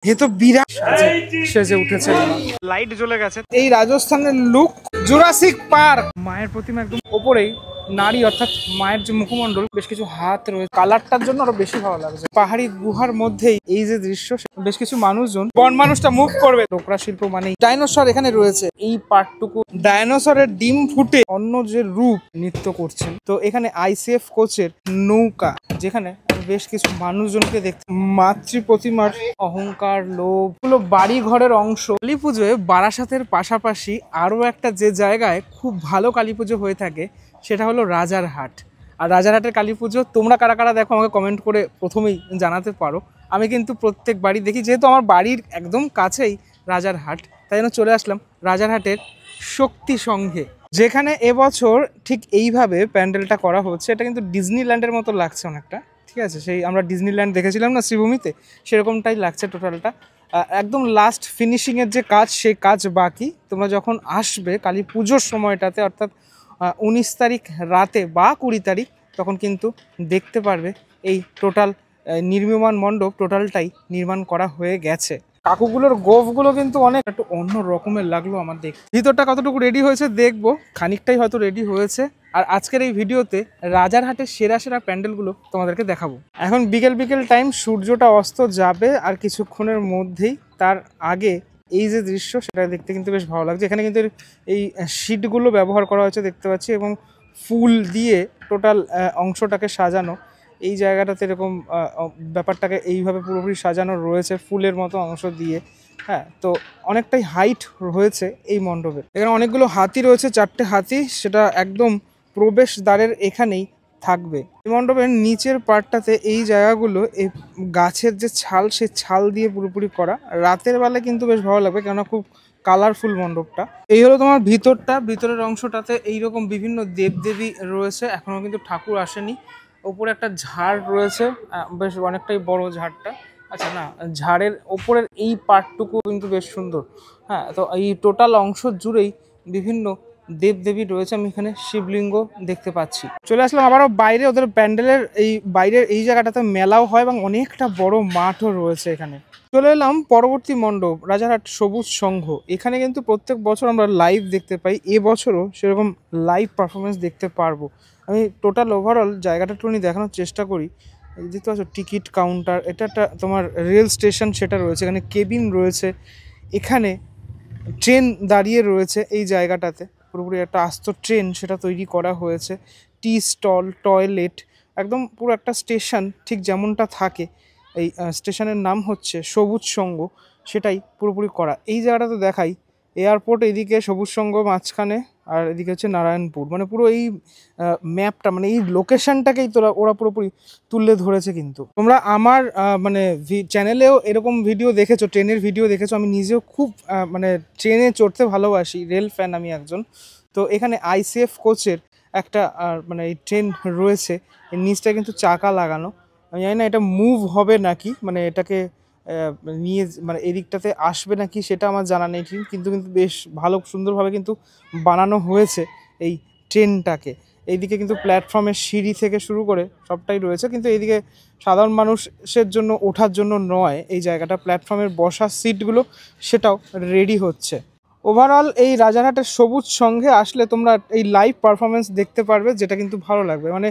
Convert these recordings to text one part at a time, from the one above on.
এ তো বিরাট সেজে উঠেছে, লাইট জ্বলে গেছে। এই রাজস্থানের লুক জুরাসিক পার্ক। মায়ের প্রতিমা একদম ওপরেই, নারী অর্থাৎ মায়ের যে মুখমণ্ডল, বেশ কিছু হাত রয়েছে, কালারটার জন্য আরো বেশি ভালো লাগছে। পাহাড়ি গুহার মধ্যেই এই যে দৃশ্য, বেশ কিছু মানুষজন, বন মানুষটা মুভ করবে। টোকরা শিল্প মানেই ডাইনোসর এখানে রয়েছে। এই পার্টটুকু ডাইনোসরের ডিম ফুটে অন্য যে রূপ নৃত্য করছেন। তো এখানে আইসিএফ কোচের নৌকা, যেখানে বেশ কিছু মানুষজনকে দেখতে। মাতৃ প্রতিমার অহংকার, লোভ, গুলো বাড়ি ঘরের অংশ। কালী পুজোয় বারাসাতের পাশাপাশি আরো একটা যে জায়গায় খুব ভালো কালী পুজো হয়ে থাকে সেটা হলো রাজারহাট। আর রাজারহাটের কালী পুজো তোমরা কারা কারা দেখো আমাকে কমেন্ট করে প্রথমেই জানাতে পারো। আমি কিন্তু প্রত্যেক বাড়ি দেখি, যেহেতু আমার বাড়ির একদম কাছেই রাজারহাট, তাই জন্য চলে আসলাম রাজারহাটের শক্তি সংঘে, যেখানে এবছর ঠিক এইভাবে প্যান্ডেলটা করা হচ্ছে। এটা কিন্তু ডিজনিল্যান্ডের মতো লাগছে অনেকটা, ঠিক আছে? সেই আমরা ডিজনিল্যান্ড দেখেছিলাম না শ্রীভূমিতে, সেরকমটাই লাগছে টোটালটা। একদম লাস্ট ফিনিশিংয়ের যে কাজ, সেই কাজ বাকি। তোমরা যখন আসবে কালী পুজোর সময়টাতে, অর্থাৎ 19 তারিখ রাতে বা 20 তারিখ, তখন কিন্তু দেখতে পারবে এই টোটাল নির্মীয়মান মণ্ডপ টোটালটাই নির্মাণ করা হয়ে গেছে। কাকুগুলোর গোফগুলো কিন্তু অনেক একটু অন্য রকমের লাগলো আমার দেখতে। ভিতরটা কতটুকু রেডি হয়েছে দেখবো, খানিকটাই হয়তো রেডি হয়েছে। আর আজকের এই ভিডিওতে রাজারহাটের সেরা সেরা প্যান্ডেলগুলো তোমাদেরকে দেখাবো। এখন বিকেল বিকেল টাইম, সূর্যটা অস্ত যাবে আর কিছুক্ষণের মধ্যেই। তার আগে এই যে দৃশ্য, সেটা দেখতে কিন্তু বেশ ভালো লাগছে। এখানে কিন্তু এই শিটগুলো ব্যবহার করা হয়েছে দেখতে পাচ্ছি, এবং ফুল দিয়ে টোটাল অংশটাকে সাজানো। এই জায়গাটাতে এরকম ব্যাপারটাকে এইভাবে পুরোপুরি সাজানো রয়েছে ফুলের মতো অংশ দিয়ে। হ্যাঁ, তো অনেকটাই হাইট হয়েছে এই মণ্ডপের। এখানে অনেকগুলো হাতি রয়েছে, 4টে হাতি, সেটা একদম প্রবেশ দ্বারের এখানেই থাকবে। এই মণ্ডপের নিচের পার্টটাতে এই জায়গাগুলো এই গাছের যে ছাল, সেই ছাল দিয়ে পুরোপুরি করা। রাতের বেলা কিন্তু বেশ ভালো লাগবে, কেননা খুব কালারফুল মণ্ডপটা। এই হলো তোমার ভিতরটা। ভিতরের অংশটাতে এইরকম বিভিন্ন দেবদেবী রয়েছে, এখনো কিন্তু ঠাকুর আসেনি। ওপরে একটা ঝাড় রয়েছে, বেশ অনেকটাই বড় ঝাড়টা। আচ্ছা, না, ঝাড়ের ওপরের এই পার্টটুকু কিন্তু বেশ সুন্দর। হ্যাঁ, তো এই টোটাল অংশ জুড়েই বিভিন্ন দেবদেবী রয়েছে। আমি এখানে শিবলিঙ্গ দেখতে পাচ্ছি। চলে আসলাম আবারও বাইরে, ওদের প্যান্ডেলের এই বাইরের এই জায়গাটাতে মেলাও হয় এবং অনেকটা বড় মাঠও রয়েছে এখানে। চলে এলাম পরবর্তী মণ্ডপ, রাজারহাট সবুজ সংঘ। এখানে কিন্তু প্রত্যেক বছর আমরা লাইভ দেখতে পাই, এবছরও সেরকম লাইভ পারফরমেন্স দেখতে পারবো। আমি টোটাল ওভারঅল জায়গাটা একটুখানি দেখানোর চেষ্টা করি। দেখতে পাচ্ছ টিকিট কাউন্টার, এটা একটা তোমার রেল স্টেশন সেটা রয়েছে, এখানে কেবিন রয়েছে, এখানে ট্রেন দাঁড়িয়ে রয়েছে এই জায়গাটাতে। পুরোপুরি একটা আস্ত ট্রেন সেটা তৈরি করা হয়েছে। টি স্টল, টয়লেট, একদম পুরো একটা স্টেশন ঠিক যেমনটা থাকে। এই স্টেশনের নাম হচ্ছে সবুজ সংঘ, সেটাই পুরোপুরি করা। এই জায়গাটাতে দেখাই, এয়ারপোর্ট এদিকে, সবুজ সংঘ মাঝখানে, আর এদিকে হচ্ছে নারায়ণপুর। মানে পুরো এই ম্যাপটা, মানে এই লোকেশনটাকেই ওরা পুরোপুরি তুলে ধরেছে। কিন্তু তোমরা আমার মানে চ্যানেলেও এরকম ভিডিও দেখেছো, ট্রেনের ভিডিও দেখেছো। আমি নিজেও খুব মানে ট্রেনে চড়তে ভালোবাসি, রেল ফ্যান আমি একজন। তো এখানে আইসিএফ কোচের একটা মানে এই ট্রেন রয়েছে, এর নিচটা কিন্তু চাকা লাগানো। আমি জানি না এটা মুভ হবে নাকি, মানে এটাকে নিয়ে মানে এদিকটাতে আসবে নাকি সেটা আমার জানা নেই, কিন্তু বেশ ভালো সুন্দরভাবে কিন্তু বানানো হয়েছে এই ট্রেনটাকে। এইদিকে কিন্তু প্ল্যাটফর্মের সিঁড়ি থেকে শুরু করে সবটাই রয়েছে, কিন্তু এইদিকে সাধারণ মানুষের জন্য ওঠার জন্য নয় এই জায়গাটা। প্ল্যাটফর্মের বসার সিটগুলো সেটাও রেডি হচ্ছে। ওভারঅল এই রাজারহাটের সবুজ সংঘে আসলে তোমরা এই লাইভ পারফরমেন্স দেখতে পারবে, যেটা কিন্তু ভালো লাগবে। মানে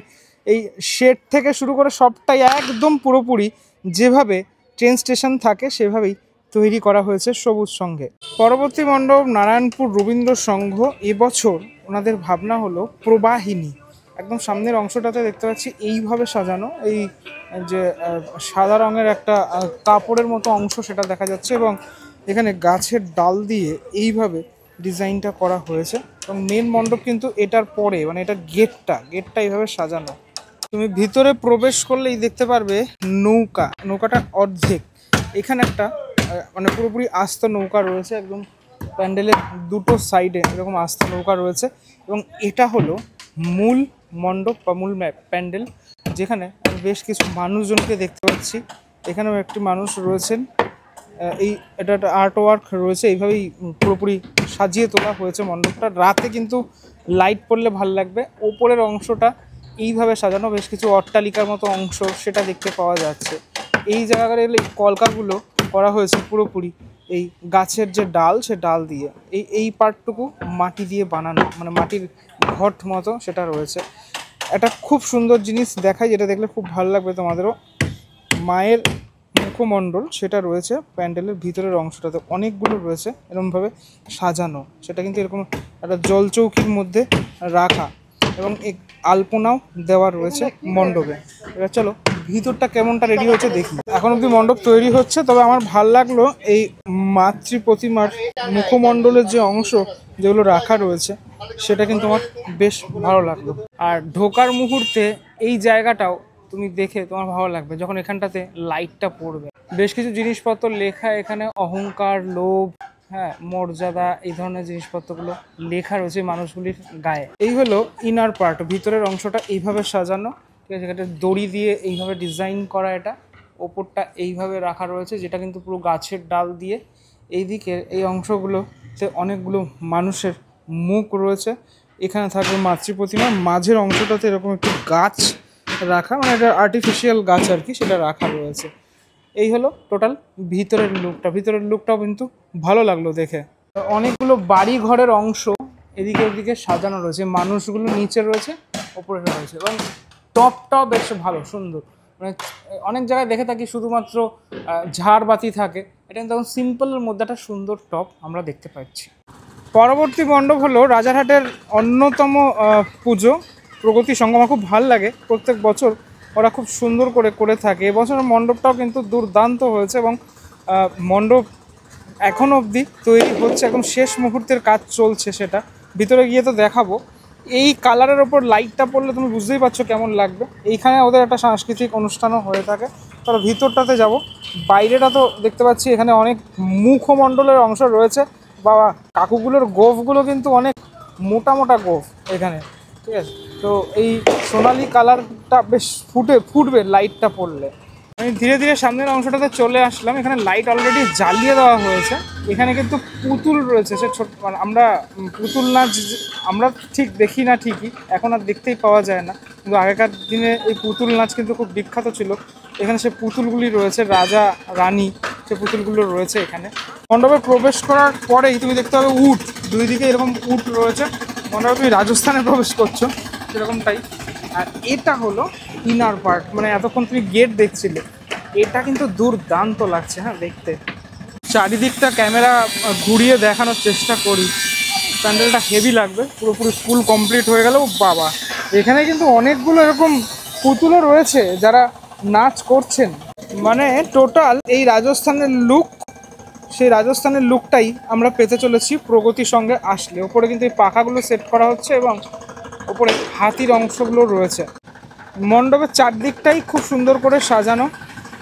এই শেড থেকে শুরু করে সবটাই একদম পুরোপুরি যেভাবে ট্রেন স্টেশন থাকে সেভাবেই তৈরি করা হয়েছে সবুজ সংঘে। পরবর্তী মণ্ডপ নারায়ণপুর রবীন্দ্র সংঘ। এবছর ওনাদের ভাবনা হলো প্রবাহিনী। একদম সামনের অংশটাতে দেখতে পাচ্ছি এইভাবে সাজানো, এই যে সাদা রঙের একটা কাপড়ের মতো অংশ সেটা দেখা যাচ্ছে, এবং এখানে গাছের ডাল দিয়ে এইভাবে ডিজাইনটা করা হয়েছে। এবং মেন মণ্ডপ কিন্তু এটার পরে, মানে এটা গেটটা এইভাবে সাজানো। তুমি ভিতরে প্রবেশ করলেই দেখতে পারবে নৌকাটা অর্ধেক। এখানে একটা মানে পুরোপুরি আস্ত নৌকা রয়েছে, একদম প্যান্ডেলের দুটো সাইডে এরকম আস্ত নৌকা রয়েছে। এবং এটা হলো মূল মণ্ডপ বা মূল প্যান্ডেল, যেখানে আমি বেশ কিছু মানুষজনকে দেখতে পাচ্ছি। এখানেও একটি মানুষ রয়েছেন। এটা একটা আর্ট ওয়ার্ক রয়েছে, এইভাবেই পুরোপুরি সাজিয়ে তোলা হয়েছে মণ্ডপটা। রাতে কিন্তু লাইট পড়লে ভালো লাগবে। ওপরের অংশটা এইভাবে সাজানো, বেশ কিছু অট্টালিকার মতো অংশ সেটা দেখতে পাওয়া যাচ্ছে। এই জায়গার এই কলকাগুলো করা হয়েছে পুরোপুরি এই গাছের যে ডাল, সে ডাল দিয়ে এই পার্টটুকু মাটি দিয়ে বানানো, মানে মাটির ঘট মতো সেটা রয়েছে। এটা খুব সুন্দর জিনিস দেখায়, যেটা দেখলে খুব ভালো লাগবে তোমাদেরও। মায়ের মুখমণ্ডল সেটা রয়েছে প্যান্ডেলের ভিতরের অংশটাতে, অনেকগুলো রয়েছে এরকমভাবে সাজানো। সেটা কিন্তু এরকম একটা জলচৌকির মধ্যে রাখা, এবং এক আলপনাও দেওয়া রয়েছে মণ্ডপে। এবার চলো ভিতরটা কেমনটা রেডি হচ্ছে দেখি। এখন অব্দি মণ্ডপ তৈরি হচ্ছে, তবে আমার ভাল লাগলো এই মাতৃ প্রতিমার মুখমণ্ডলের যে অংশ যেগুলো রাখা রয়েছে সেটা কিন্তু আমার বেশ ভালো লাগলো। আর ঢোকার মুহূর্তে এই জায়গাটাও তুমি দেখে তোমার ভালো লাগবে, যখন এখানটাতে লাইটটা পড়বে। বেশ কিছু জিনিসপত্র লেখা এখানে, অহংকার, লোভ, হ্যাঁ, মর্যাদা, এই ধরনের জিনিসপত্রগুলো লেখা রয়েছে মানুষগুলির গায়ে। এই হলো ইনার পার্ট, ভিতরের অংশটা এইভাবে সাজানো, ঠিক আছে। এটা দড়ি দিয়ে এইভাবে ডিজাইন করা, এটা ওপরটা এইভাবে রাখা রয়েছে, যেটা কিন্তু পুরো গাছের ডাল দিয়ে। এইদিকে এই অংশগুলোতে অনেকগুলো মানুষের মুখ রয়েছে। এখানে থাকবে মাতৃ প্রতিমা, মাঝের অংশটাতে এরকম একটু গাছ রাখা, মানে এটা আর্টিফিশিয়াল গাছ আর কি, সেটা রাখা রয়েছে। এই হলো টোটাল ভিতরের লুকটা। ভিতরের লুকটাও কিন্তু ভালো লাগলো দেখে। অনেকগুলো বাড়ি ঘরের অংশ এদিকে ওদিকে সাজানো রয়েছে, মানুষগুলো নিচে রয়েছে, ওপরে রয়েছে, এবং টপটাও বেশ ভালো সুন্দর। মানে অনেক জায়গায় দেখে থাকি শুধুমাত্র ঝাড়বাতি থাকে, এটা কিন্তু তখন সিম্পলের মধ্যে একটা সুন্দর টপ আমরা দেখতে পাচ্ছি। পরবর্তী মণ্ডপ হলো রাজারহাটের অন্যতম পুজো, প্রগতি সংঘ। আমার খুব ভালো লাগে, প্রত্যেক বছর ওরা খুব সুন্দর করে থাকে। এবছর মণ্ডপটাও কিন্তু দুর্দান্ত হয়েছে, এবং মণ্ডপ এখন অবধি তৈরি হচ্ছে, একদম শেষ মুহূর্তের কাজ চলছে। সেটা ভিতরে গিয়ে তো দেখাবো। এই কালারের ওপর লাইটটা পড়লে তুমি বুঝতেই পারছো কেমন লাগবে। এইখানে ওদের একটা সাংস্কৃতিক অনুষ্ঠানও হয়ে থাকে। তাহলে ভিতরটাতে যাব। বাইরেটা তো দেখতে পাচ্ছি এখানে অনেক মুখমণ্ডলের অংশ রয়েছে। বাবা, কাকুগুলোর গোফগুলো কিন্তু অনেক মোটা মোটা গোফ এখানে, ঠিক আছে। তো এই সোনালি কালারটা বেশ ফুটবে লাইটটা পড়লে। আমি ধীরে ধীরে সামনের অংশটাতে চলে আসলাম। এখানে লাইট অলরেডি জ্বালিয়ে দেওয়া হয়েছে। এখানে কিন্তু পুতুল রয়েছে, সে ছোট, মানে আমরা পুতুল নাচ আমরা ঠিক দেখি না, ঠিকই এখন আর দেখতেই পাওয়া যায় না, কিন্তু আগেকার দিনে এই পুতুল নাচ কিন্তু খুব বিখ্যাত ছিল। এখানে সে পুতুলগুলি রয়েছে, রাজা রানী, সে পুতুলগুলো রয়েছে এখানে। মণ্ডপে প্রবেশ করার পরেই তুমি দেখতে পাবে উট, দুই দিকে এরকম উট রয়েছে। মণ্ডপে তুমি রাজস্থানে প্রবেশ করছো সেরকমটাই। আর এটা হলো ইনার পার্ট, মানে এতক্ষণ তুমি গেট দেখছিলে, এটা কিন্তু দুর্দান্ত লাগছে হ্যাঁ দেখতে। চারিদিকটা ক্যামেরা ঘুরিয়ে দেখানোর চেষ্টা করি। প্যান্ডেলটা হেভি লাগবে, পুরোপুরি ফুল কমপ্লিট হয়ে গেল। বাবা, এখানে কিন্তু অনেকগুলো এরকম পুতুলও রয়েছে যারা নাচ করছেন। মানে টোটাল এই রাজস্থানের লুক, সেই রাজস্থানের লুকটাই আমরা পেতে চলেছি প্রগতি সঙ্গে আসলে। ওপরে কিন্তু এই পাখাগুলো সেট করা হচ্ছে, এবং ওপরে হাতির অংশগুলো রয়েছে। মণ্ডপের চারদিকটাই খুব সুন্দর করে সাজানো,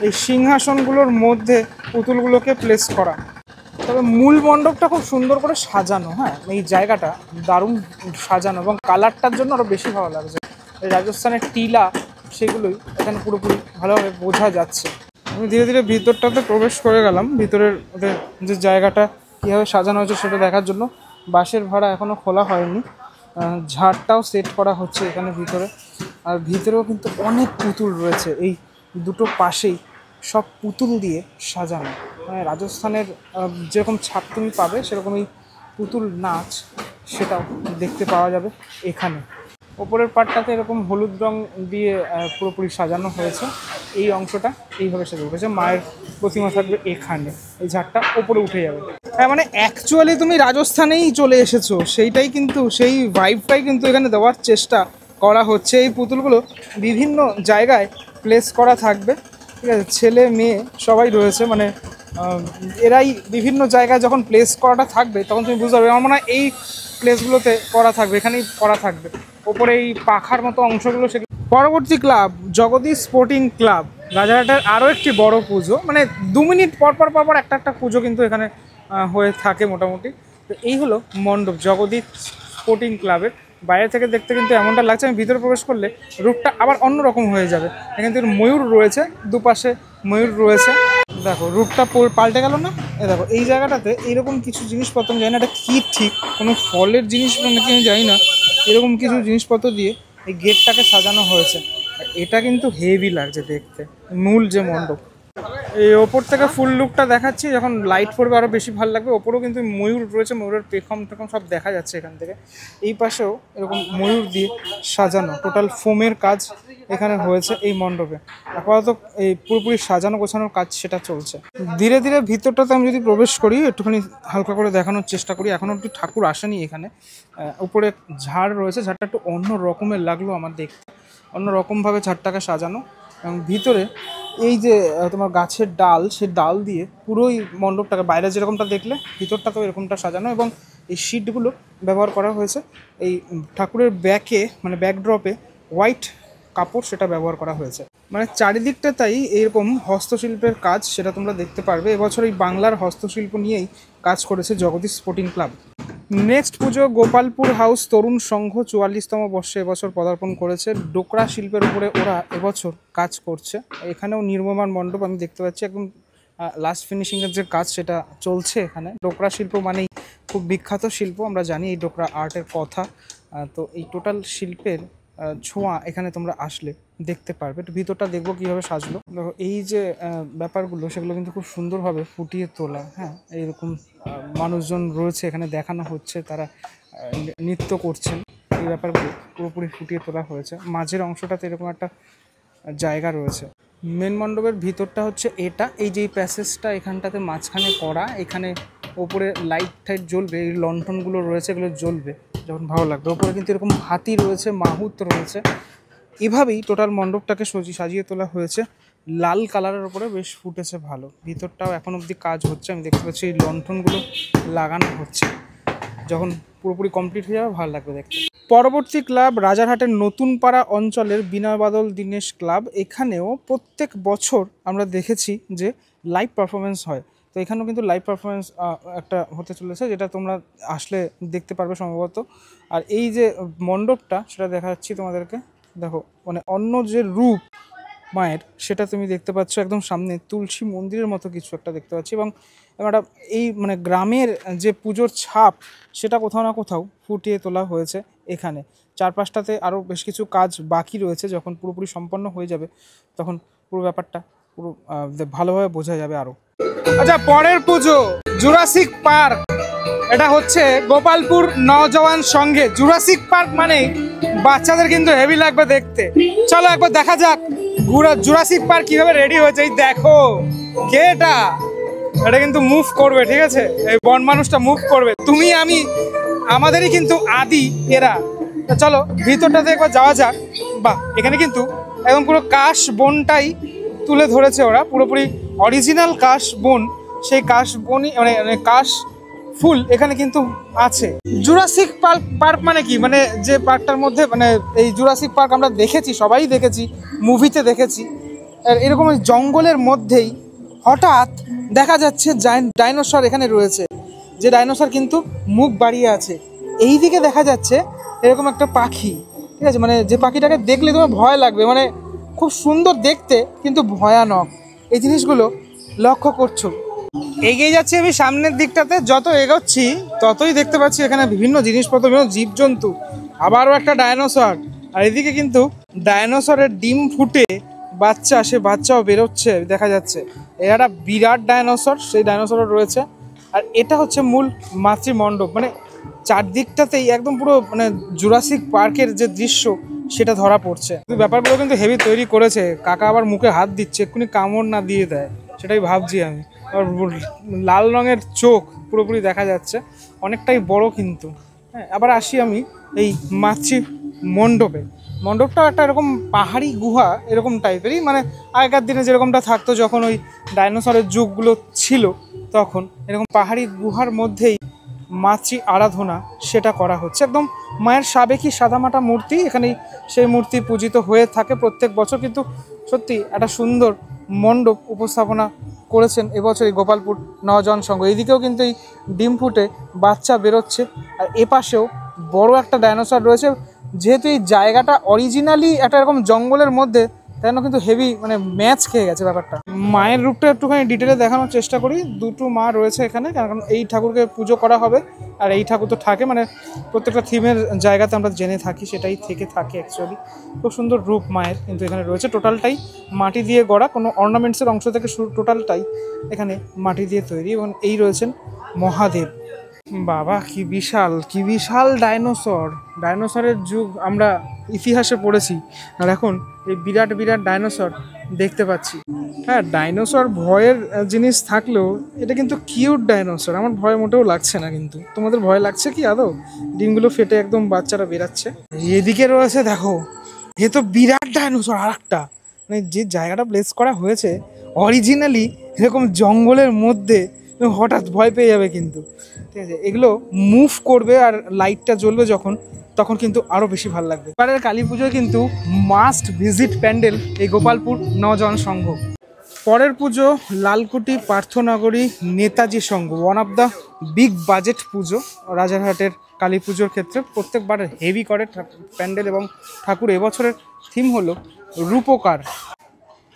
এই সিংহাসনগুলোর মধ্যে পুতুলগুলোকে প্লেস করা। তবে মূল মণ্ডপটা খুব সুন্দর করে সাজানো, হ্যাঁ এই জায়গাটা দারুণ সাজানো, এবং কালারটার জন্য আরও বেশি ভালো লাগছে। এই রাজস্থানের টিলা সেগুলোই এখানে পুরোপুরি ভালোভাবে বোঝা যাচ্ছে। আমি ধীরে ধীরে ভিতরটাতে প্রবেশ করে গেলাম। ভিতরের ওদের যে জায়গাটা কীভাবে সাজানো হয়েছে সেটা দেখার জন্য। বাঁশের ভাড়া এখনও খোলা হয়নি, ঝাড়টাও সেট করা হচ্ছে এখানে ভিতরে। আর ভিতরেও কিন্তু অনেক পুতুল রয়েছে, এই দুটো পাশেই সব পুতুল দিয়ে সাজানো। মানে রাজস্থানের যেরকম ছাপ তুমি পাবে সেরকমই পুতুল নাচ সেটাও দেখতে পাওয়া যাবে এখানে। ওপরের পাটটাতে এরকম হলুদ রং দিয়ে পুরোপুরি সাজানো হয়েছে। এই অংশটা এইভাবে সাজানো হয়েছে। মায়ের প্রতিমা থাকবে এখানে, এই ঝাড়টা ওপরে উঠে যাবে। হ্যাঁ, মানে অ্যাকচুয়ালি তুমি রাজস্থানেই চলে এসেছো, সেইটাই কিন্তু, সেই ভাইবটাই কিন্তু এখানে দেওয়ার চেষ্টা করা হচ্ছে। এই পুতুলগুলো বিভিন্ন জায়গায় প্লেস করা থাকবে, ঠিক আছে। ছেলে মেয়ে সবাই রয়েছে, মানে এরাই বিভিন্ন জায়গায় যখন প্লেস করাটা থাকবে তখন তুমি বুঝতে পারবে। আমার মনে হয় এই প্লেসগুলোতে করা থাকবে, এখানেই করা থাকবে। ওপরে এই পাখার মতো অংশগুলো সেগুলো। পরবর্তী ক্লাব জগদীশ স্পোর্টিং ক্লাব, রাজারহাটের আরও একটি বড় পুজো। মানে 2 মিনিট পর একটা পুজো কিন্তু এখানে হয়ে থাকে মোটামুটি। তো এই হলো মণ্ডপ জগদীশ স্পোর্টিং ক্লাবের। বাইরে থেকে দেখতে কিন্তু এমনটা লাগছে, আমি ভিতরে প্রবেশ করলে রূপটা আবার অন্যরকম হয়ে যাবে। এখানে কিন্তু ময়ূর রয়েছে, দুপাশে ময়ূর রয়েছে। দেখো রূপটা পাল্টে গেল না? দেখো এই জায়গাটাতে এইরকম কিছু জিনিসপত্র, আমি জানি না এটা কী, ঠিক কোনো ফলের জিনিস নাকি আমি জানি না, এরকম কিছু জিনিসপত্র দিয়ে এই গেটটাকে সাজানো হয়েছে। এটা কিন্তু হেভি লাগছে দেখতে, মূল যে মণ্ডপ। এই ওপর থেকে ফুল লুকটা দেখাচ্ছি, যখন লাইট পড়বে আরও বেশি ভালো লাগবে। ওপরেও কিন্তু ময়ূর রয়েছে, ময়ূরের পেখম টেখম সব দেখা যাচ্ছে এখান থেকে। এই পাশেও এরকম ময়ূর দিয়ে সাজানো, টোটাল ফোমের কাজ এখানে হয়েছে এই মণ্ডপে। আপাতত এই পুরোপুরি সাজানো গোছানোর কাজ সেটা চলছে। ধীরে ধীরে ভিতরটাতে আমি যদি প্রবেশ করি, একটুখানি হালকা করে দেখানোর চেষ্টা করি। এখনও একটু ঠাকুর আসেনি এখানে। উপরে ঝাড় রয়েছে, ঝাড়টা একটু অন্য রকমের লাগলো আমার দেখতে, অন্য রকমভাবে ঝাড়টাকে সাজানো। এবং ভিতরে এই যে তোমার গাছের ডাল, সেই ডাল দিয়ে পুরোই মণ্ডপটাকে, বাইরে যেরকমটা দেখলে ভিতরটাতেও এরকমটা সাজানো। এবং এই শিটগুলো ব্যবহার করা হয়েছে এই ঠাকুরের ব্যাকে, মানে ব্যাকড্রপে হোয়াইট কাপড় সেটা ব্যবহার করা হয়েছে। মানে চারিদিকটা তাই এইরকম হস্তশিল্পের কাজ সেটা তোমরা দেখতে পারবে। এবছর এই বাংলার হস্তশিল্প নিয়েই কাজ করেছে জগদীশ স্পোর্টিং ক্লাব। নেক্সট পুজো গোপালপুর হাউস তরুণ সংঘ 44তম বর্ষে এবছর পদার্পণ করেছে। ডোকরা শিল্পের উপরে ওরা এবছর কাজ করছে। এখানেও নির্মমান মণ্ডপ আমি দেখতে পাচ্ছি, একদম লাস্ট ফিনিশিংয়ের যে কাজ সেটা চলছে এখানে। ডোকরা শিল্প মানেই খুব বিখ্যাত শিল্প, আমরা জানি এই ডোকরা আর্টের কথা। তো এই টোটাল শিল্পের ছোঁয়া এখানে তোমরা আসলে দেখতে পারবে। একটু ভিতরটা দেখবো কীভাবে সাজলো। দেখো এই যে ব্যাপারগুলো সেগুলো কিন্তু খুব সুন্দরভাবে ফুটিয়ে তোলা। হ্যাঁ, এইরকম মানুষজন রয়েছে এখানে, দেখানো হচ্ছে, তারা নৃত্য করছেন। এই ব্যাপারগুলো পুরোপুরি ফুটিয়ে তোলা হয়েছে। মাঝের অংশটাতে এরকম একটা জায়গা রয়েছে। মেন মণ্ডপের ভিতরটা হচ্ছে এটা, এই যে প্যাসেজটা এখানটাতে মাঝখানে করা, এখানে ওপরে লাইট টাইট জ্বলবে, এই লণ্ঠনগুলো রয়েছে, এগুলো জ্বলবে যখন ভালো লাগবে। ওপরে কিন্তু এরকম হাতি রয়েছে, মাহুত রয়েছে। এভাবেই টোটাল মণ্ডপটাকে সাজিয়ে তোলা হয়েছে। লাল কালারের উপরে বেশ ফুটেছে ভালো। ভিতরটাও এখন অবধি কাজ হচ্ছে, আমি দেখতে পাচ্ছি এই লণ্ঠনগুলো লাগানো হচ্ছে। যখন পুরোপুরি কমপ্লিট হয়ে যাবে ভালো লাগবে দেখতে। পরবর্তী ক্লাব রাজারহাটের নতুন পাড়া অঞ্চলের বিনয়বাদল দীনেশ ক্লাব। এখানেও প্রত্যেক বছর আমরা দেখেছি যে লাইভ পারফরমেন্স হয়। তো এখানেও কিন্তু লাইভ পারফরমেন্স একটা হতে চলেছে, যেটা তোমরা আসলে দেখতে পারবে সম্ভবত। আর এই যে মণ্ডপটা সেটা দেখাচ্ছি তোমাদেরকে। দেখো, মানে অন্য যে রূপ মায়ের সেটা তুমি দেখতে পাচ্ছ, একদম সামনে তুলসী মন্দিরের মতো কিছু একটা দেখতে পাচ্ছি। এবং একটা এই মানে গ্রামের যে পুজোর ছাপ সেটা কোথাও না কোথাও ফুটিয়ে তোলা হয়েছে এখানে। চারপাশটাতে আরও বেশ কিছু কাজ বাকি রয়েছে, যখন পুরোপুরি সম্পন্ন হয়ে যাবে তখন পুরো ব্যাপারটা পুরো ভালোভাবে বোঝা যাবে আরও। আচ্ছা, পরের পুজো জুরাসিক পার্ক। এটা হচ্ছে গোপালপুর নওজওয়ান সংঘে। জুরাসিক পার্ক মানে বাচ্চাদের কিন্তু হেভি লাগবে দেখতে। চলো একবার দেখা যাক জুরাসিক পার্ক কিভাবে রেডি হয়েছে। এই দেখো, কে এটা? এটা কিন্তু মুভ করবে, ঠিক আছে? এই বন মানুষটা মুভ করবে। তুমি আমি আমাদেরই কিন্তু আদি এরা। চলো ভিতরটাতে একবার যাওয়া যাক। বাহ, এখানে কিন্তু একদম পুরো কাশ বনটাই তুলে ধরেছে ওরা, পুরোপুরি অরিজিনাল কাশ বন। সেই কাশ বনই মানে কাশ ফুল এখানে কিন্তু আছে। জুরাসিক পার্ক মানে কি? মানে যে পার্কটার মধ্যে, মানে এই জুরাসিক পার্ক আমরা দেখেছি, সবাই দেখেছি, মুভিতে দেখেছি। এরকম জঙ্গলের মধ্যেই হঠাৎ দেখা যাচ্ছে ডাইনোসর এখানে রয়েছে, যে ডাইনোসর কিন্তু মুখ বাড়িয়ে আছে। এই দিকে দেখা যাচ্ছে এরকম একটা পাখি, ঠিক আছে? মানে যে পাখিটাকে দেখলে তোমার ভয় লাগবে, মানে খুব সুন্দর দেখতে কিন্তু ভয়ানক। এই জিনিসগুলো লক্ষ্য করছো। এগিয়ে যাচ্ছি আমি সামনের দিকটাতে, যত এগোচ্ছি ততই দেখতে পাচ্ছি এখানে বিভিন্ন জিনিসপত্র, বিভিন্ন জীবজন্তু, আবারও একটা ডাইনোসর। আর এদিকে কিন্তু ডাইনোসরের ডিম ফুটে বাচ্চা, সে বাচ্চাও বেরোচ্ছে দেখা যাচ্ছে। এটা বিরাট ডাইনোসর, সেই ডাইনোসরও রয়েছে। আর এটা হচ্ছে মূল মাতৃমণ্ডপ, মানে চারদিকটাতেই একদম পুরো মানে জুরাসিক পার্কের যে দৃশ্য সেটা ধরা পড়ছে। ব্যাপারগুলো কিন্তু হেভি তৈরি করেছে। কাকা আবার মুখে হাত দিচ্ছে, এক্ষুনি কামড় না দিয়ে দেয়, সেটাই ভাবছি আমি। আর লাল রঙের চোখ পুরোপুরি দেখা যাচ্ছে, অনেকটাই বড় কিন্তু। হ্যাঁ, আবার আসি আমি এই মাতৃ মণ্ডপে। মণ্ডপটাও একটা এরকম পাহাড়ি গুহা এরকম টাইপেরই, মানে আগেকার দিনে যেরকমটা থাকতো যখন ওই ডাইনোসরের যুগগুলো ছিল, তখন এরকম পাহাড়ি গুহার মধ্যেই মাতৃ আরাধনা সেটা করা হচ্ছে। একদম মায়ের সাবেকি সাদামাটা মূর্তি, এখানেই সেই মূর্তি পূজিত হয়ে থাকে প্রত্যেক বছর। কিন্তু সত্যি একটা সুন্দর মণ্ডপ উপস্থাপনা করেছেন এবছর এই গোপালপুর নওজওয়ান সংঘ। এইদিকেও কিন্তু এই ডিম ফুটে বাচ্চা বেরোচ্ছে। আর এপাশেও বড় একটা ডাইনোসর রয়েছে। যেহেতু এই জায়গাটা অরিজিনালি একটা এরকম জঙ্গলের মধ্যে, তাই না, কিন্তু হেভি মানে ম্যাচ খেয়ে গেছে ব্যাপারটা। মায়ের রূপটা একটুখানি ডিটেলে দেখানোর চেষ্টা করি। দুটো মা রয়েছে এখানে, কারণ এই ঠাকুরকে পুজো করা হবে। আর এই ঠাকুর তো থাকে মানে প্রত্যেকটা থিমের জায়গাতে আমরা জেনে থাকি, সেটাই থেকে থাকে অ্যাকচুয়ালি। খুব সুন্দর রূপ মায়ের কিন্তু এখানে রয়েছে। টোটালটাই মাটি দিয়ে গড়া, কোনো অর্নামেন্টসের অংশ থেকে শুরু টোটালটাই এখানে মাটি দিয়ে তৈরি। এবং এই রয়েছেন মহাদেব। বাবা কি বিশাল, কি বিশাল ডাইনোসর! ডাইনোসরের যুগ আমরা ইতিহাসে পড়েছি, আর এখন এই বিরাট বিরাট ডাইনোসর দেখতে পাচ্ছি। হ্যাঁ, ডাইনোসর ভয়ের জিনিস থাকলেও এটা কিন্তু কিউট ডাইনোসর। আমার ভয় মোটেও লাগছে না, কিন্তু তোমাদের ভয় লাগছে কি আদৌ? ডিমগুলো ফেটে একদম বাচ্চারা বেরাচ্ছে। এদিকে রয়েছে দেখো, এ তো বিরাট ডাইনোসর আর একটা। মানে যে জায়গাটা প্লেস করা হয়েছে অরিজিনালি এরকম জঙ্গলের মধ্যে, হঠাৎ ভয় পেয়ে যাবে কিন্তু। ঠিক আছে, এগুলো মুভ করবে আর লাইটটা জ্বলবে যখন, তখন কিন্তু আরও বেশি ভালো লাগবে। এবারের কালী পুজোয় কিন্তু মাস্ট ভিজিট প্যান্ডেল এই গোপালপুর নজন সংঘ। পরের পুজো Lalkuti Parthanagari Netaji Sangha, one of the big budget puja রাজারহাটের কালী পুজোর ক্ষেত্রে। প্রত্যেকবার হেভি করে প্যান্ডেল এবং ঠাকুর। এবছরের থিম হলো রূপকার।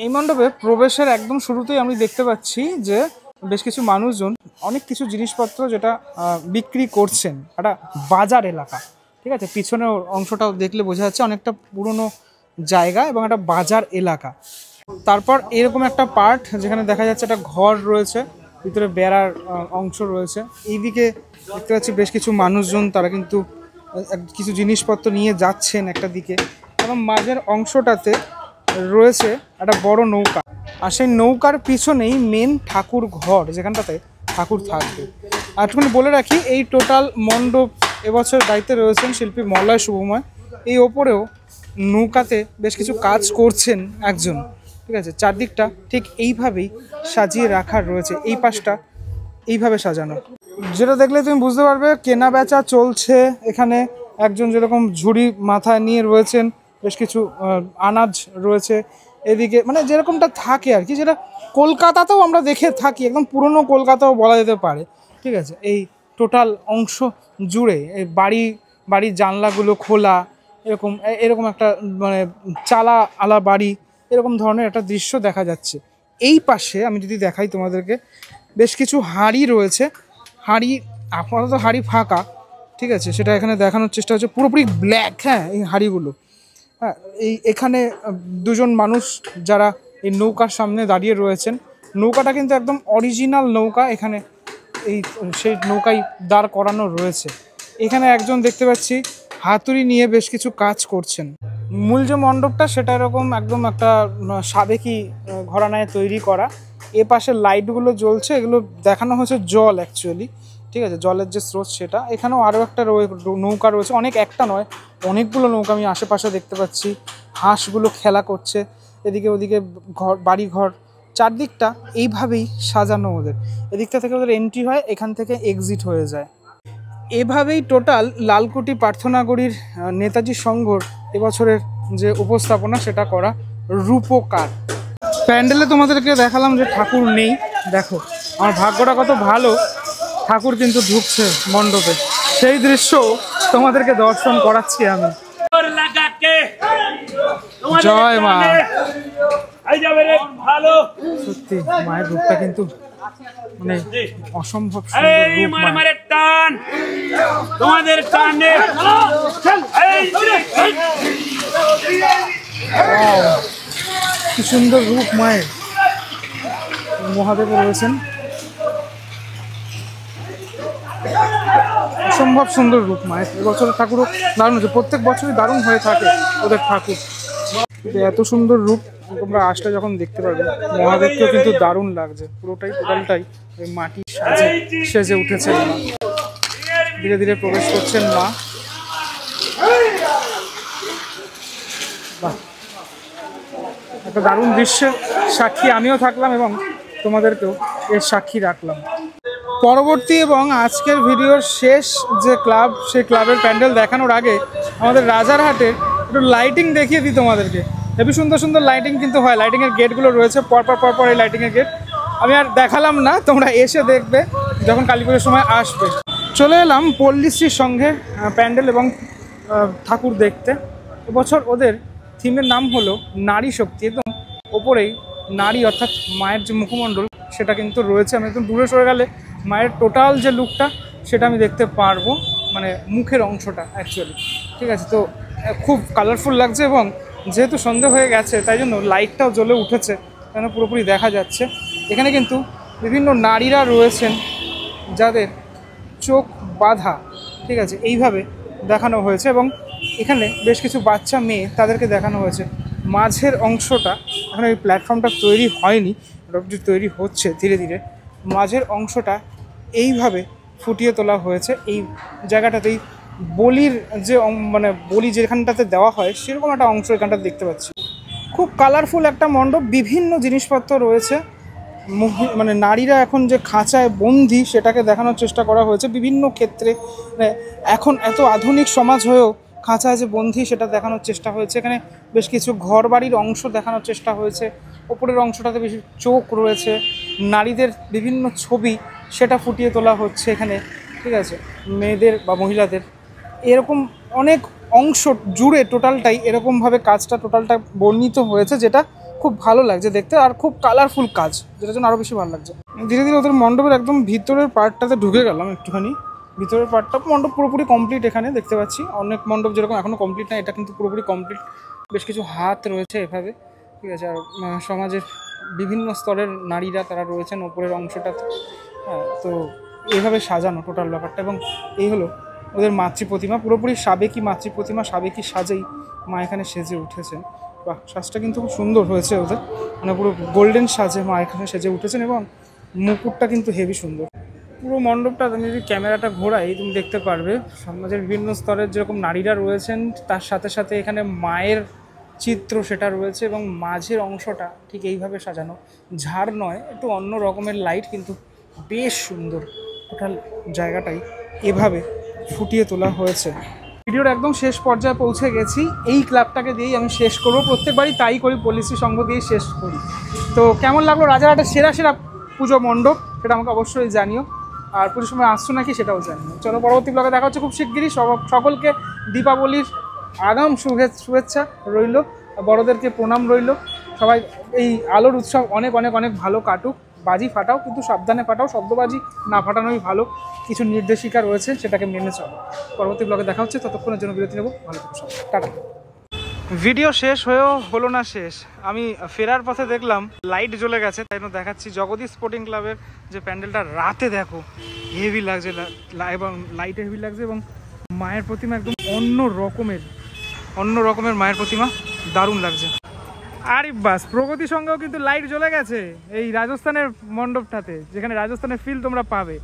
এই মণ্ডপে প্রবেশের একদম শুরুতেই আমি দেখতে পাচ্ছি যে বেশ কিছু মানুষজন অনেক কিছু জিনিসপত্র যেটা বিক্রি করছেন। একটা বাজার এলাকা, ঠিক আছে, পিছনের অংশটাও দেখলে বোঝা যাচ্ছে অনেকটা পুরনো জায়গা এবং একটা বাজার এলাকা। তারপর এরকম একটা পার্ট যেখানে দেখা যাচ্ছে একটা ঘর রয়েছে, ভিতরে বেড়ার অংশ রয়েছে। এইদিকে দেখতে পাচ্ছি বেশ কিছু মানুষজন, তারা কিন্তু কিছু জিনিসপত্র নিয়ে যাচ্ছেন একটা দিকে। এবং মাঝের অংশটাতে রয়েছে একটা বড় নৌকা, আর সেই নৌকার পিছনেই মেন ঠাকুর ঘর, যেখানটাতে ঠাকুর থাকবে। আর একটুখানি বলে রাখি, এই টোটাল মণ্ডপ এবছর দায়িত্বে রয়েছেন শিল্পী মলয় শুভময়। এই ওপরেও নৌকাতে বেশ কিছু কাজ করছেন একজন, ঠিক আছে। চারদিকটা ঠিক এইভাবেই সাজিয়ে রাখা রয়েছে, এই পাশটা এইভাবে সাজানো। যেটা দেখলে তুমি বুঝতে পারবে কেনা বেচা চলছে এখানে। একজন যেরকম ঝুড়ি মাথায় নিয়ে রয়েছেন, বেশ কিছু আনাজ রয়েছে এদিকে, মানে যেরকমটা থাকে আর কি, যেটা কলকাতাতেও আমরা দেখে থাকি, একদম পুরনো কলকাতাও বলা যেতে পারে, ঠিক আছে। এই টোটাল অংশ জুড়ে এই বাড়ির জানলাগুলো খোলা, এরকম একটা মানে চালা আলা বাড়ি, এরকম ধরনের একটা দৃশ্য দেখা যাচ্ছে। এই পাশে আমি যদি দেখাই তোমাদেরকে, বেশ কিছু হাঁড়ি রয়েছে। হাঁড়ি আপাতত হাঁড়ি ফাঁকা, ঠিক আছে, সেটা এখানে দেখানোর চেষ্টা হচ্ছে। পুরোপুরি ব্ল্যাক, হ্যাঁ, এই হাঁড়িগুলো। হ্যাঁ, এখানে দুজন মানুষ যারা এই নৌকার সামনে দাঁড়িয়ে রয়েছেন। নৌকাটা কিন্তু একদম অরিজিনাল নৌকা, এখানে সেই নৌকায় দাঁড় করানো রয়েছে। এখানে একজন দেখতে পাচ্ছি হাতুড়ি নিয়ে বেশ কিছু কাজ করছেন। মূল যে মণ্ডপটা সেটা এরকম একদম একটা সাবেকি ঘরানায় তৈরি করা। এ পাশে লাইটগুলো জ্বলছে, এগুলো দেখানো হচ্ছে জল অ্যাকচুয়ালি, ঠিক আছে, জলের যে স্রোত সেটা। এখানেও আরও একটা নৌকা রয়েছে, একটা নয় অনেকগুলো নৌকা আমি আশেপাশে দেখতে পাচ্ছি। হাঁসগুলো খেলা করছে, এদিকে ওদিকে বাড়িঘর, চারদিকটা এইভাবেই সাজানো ওদের। এদিকটা থেকে ওদের এন্ট্রি হয়, এখান থেকে এক্সিট হয়ে যায়। এভাবেই টোটাল লালকুটি পার্থনগরীর নেতাজি সংঘর এবছরের যে উপস্থাপনা সেটা করা রূপকার। প্যান্ডেলে তোমাদেরকে দেখালাম যে ঠাকুর নেই, দেখো আমার ভাগ্যটা কত ভালো, ঠাকুর কিন্তু ঢুকছে মণ্ডপে, সেই দৃশ্য তোমাদেরকে দর্শন করাচ্ছি আমি। জয় মা। সত্যি মায়ের রূপটা কিন্তু মানে অসম্ভব কি সুন্দর রূপ মায়ের। মহাদেব রয়েছেন, অসম্ভব সুন্দর রূপ মায়ের। এবছরের ঠাকুরও দারুণ হচ্ছে, প্রত্যেক বছরই দারুণ হয়ে থাকে ওদের ঠাকুর। এত সুন্দর রূপ তোমরা আসলে যখন দেখতে পাবে, মহাদেবকেও কিন্তু দারুণ লাগছে। পুরোটাই টোটালটাই ওই মাটির সেজে উঠেছেন মা। ধীরে ধীরে প্রবেশ করছেন মা। বাহ, একটা দারুণ দৃশ্যের সাক্ষী আমিও থাকলাম এবং তোমাদেরকেও এর সাক্ষী রাখলাম। পরবর্তী এবং আজকের ভিডিওর শেষ যে ক্লাব, সেই ক্লাবের প্যান্ডেল দেখানোর আগে আমাদের রাজারহাটের একটু লাইটিং দেখিয়ে দিই তোমাদেরকে। হেবি সুন্দর সুন্দর লাইটিং কিন্তু হয়, লাইটিংয়ের গেটগুলো রয়েছে পরপর এই লাইটিংয়ের গেট আমি আর দেখালাম না, তোমরা এসে দেখবে যখন কালী পুজোর সময় আসবে। চলে এলাম পল্লীশ্রীর সঙ্গে প্যান্ডেল এবং ঠাকুর দেখতে। এবছর ওদের থিমের নাম হলো নারী শক্তি। একদম ওপরেই নারী অর্থাৎ মায়ের যে মুখমণ্ডল সেটা কিন্তু রয়েছে। আমি একদম দূরে সরে গেলে মায়ের টোটাল যে লুকটা সেটা আমি দেখতে পারবো, মানে মুখের অংশটা অ্যাকচুয়ালি। ঠিক আছে, তো খুব কালারফুল লাগছে এবং যেহেতু সন্ধে হয়ে গেছে তাই জন্য লাইটটাও জ্বলে উঠেছে, কেন পুরোপুরি দেখা যাচ্ছে। এখানে কিন্তু বিভিন্ন নারীরা রয়েছেন যাদের চোখ বাঁধা, ঠিক আছে, এইভাবে দেখানো হয়েছে এবং এখানে বেশ কিছু বাচ্চা মেয়ে তাদেরকে দেখানো হয়েছে। মাঝের অংশটা এখন এই প্ল্যাটফর্মটা তৈরি হয়নি, তৈরি হচ্ছে ধীরে ধীরে। মাঝের অংশটা এইভাবে ফুটিয়ে তোলা হয়েছে। এই জায়গাটাতেই বলির যে মানে বলি যেখানটাতে দেওয়া হয় সেরকম একটা অংশ এখানটাতে দেখতে পাচ্ছি। খুব কালারফুল একটা মণ্ডপ, বিভিন্ন জিনিসপত্র রয়েছে। মানে নারীরা এখন যে খাঁচায় বন্দি সেটাকে দেখানোর চেষ্টা করা হয়েছে বিভিন্ন ক্ষেত্রে। মানে এখন এত আধুনিক সমাজ হয়েও খাঁচায় যে বন্দি সেটা দেখানোর চেষ্টা হয়েছে। এখানে বেশ কিছু ঘর বাড়ির অংশ দেখানোর চেষ্টা হয়েছে। ওপরের অংশটাতে বেশি চোখ রয়েছে, নারীদের বিভিন্ন ছবি সেটা ফুটিয়ে তোলা হচ্ছে এখানে। ঠিক আছে, মেয়েদের বা মহিলাদের এরকম অনেক অংশ জুড়ে টোটালটাই এরকমভাবে কাজটা টোটালটা বর্ণিত হয়েছে, যেটা খুব ভালো লাগছে দেখতে আর খুব কালারফুল কাজ, যেটার জন্য আরও বেশি ভালো লাগছে। ধীরে ধীরে ওদের মণ্ডপের একদম ভিতরের পার্টটাতে ঢুকে গেলাম একটুখানি। ভিতরের পার্টটা মণ্ডপ পুরোপুরি কমপ্লিট এখানে দেখতে পাচ্ছি। অনেক মণ্ডপ যেরকম এখনও কমপ্লিট না, এটা কিন্তু পুরোপুরি কমপ্লিট। বেশ কিছু হাত রয়েছে এভাবে, ঠিক আছে। আর সমাজের বিভিন্ন স্তরের নারীরা তারা রয়েছেন ওপরের অংশটাতে। হ্যাঁ, তো এইভাবে সাজানো টোটাল ব্যাপারটা। এবং এই হলো ওদের মাতৃ প্রতিমা, পুরোপুরি সাবেকি মাতৃ প্রতিমা, সাবেকি সাজেই মা এখানে সেজে উঠেছেন। বাহ, সাজটা কিন্তু খুব সুন্দর হয়েছে ওদের, মানে পুরো গোল্ডেন সাজে মা এখানে সেজে উঠেছেন এবং মুকুটটা কিন্তু হেভি সুন্দর। পুরো মণ্ডপটা তুমি যদি ক্যামেরাটা ঘোরাই তুমি দেখতে পারবে সমাজের বিভিন্ন স্তরের যেরকম নারীরা রয়েছেন তার সাথে সাথে এখানে মায়ের চিত্র সেটা রয়েছে এবং মাঝের অংশটা ঠিক এইভাবে সাজানো। ঝাড় নয়, একটু অন্য রকমের লাইট, কিন্তু বেশ সুন্দর। টোটাল জায়গাটাই এভাবে ফুটিয়ে তোলা হয়েছে। ভিডিওর একদম শেষ পর্যায়ে পৌঁছে গেছি। এই ক্লাবটাকে দিয়েই আমি শেষ করবো, প্রত্যেকবারই তাই করি, পলিসি সংঘ দিয়েই শেষ করি। তো কেমন লাগলো রাজারহাটের সেরা সেরা পুজো মণ্ডপ সেটা আমাকে অবশ্যই জানিও, আর পুজোর সময় আসছো নাকি সেটাও জানিও। চলো, পরবর্তী ব্লগে দেখা হচ্ছে খুব শিগগিরই। সকলকে দীপাবলির আগাম শুভেচ্ছা রইল, বড়োদেরকে প্রণাম রইল। সবাই এই আলোর উৎসব অনেক অনেক অনেক ভালো কাটুক। বাজি ফাটাও, কিন্তু সাবধানে ফাটাও, শব্দবাজি না ফাটানোই ভালো। কিছু নির্দেশিকা রয়েছে, সেটাকে মেনে চলো। পরবর্তী ব্লগে দেখা হচ্ছে, ততক্ষণের জন্য বিরতি নেব। ভালো থাকো সবাই, টাটা। ভিডিও শেষ হয়েও হলো না শেষ। আমি ফেরার পথে দেখলাম লাইট জ্বলে গেছে, তাই জন্য দেখাচ্ছি। জগদীশ স্পোর্টিং ক্লাবের যে প্যান্ডেলটা রাতে দেখো হেভি লাগছে এবং লাইটে হেভি লাগছে এবং মায়ের প্রতিমা একদম অন্য রকমের মায়ের প্রতিমা, দারুণ লাগছে। আরে বাস, প্রগতি সঙ্গেও কিন্তু লাইট জ্বলে গেছে এই রাজস্থানের মণ্ডপটাতে, যেখানে রাজস্থানের ফিল তোমরা পাবে।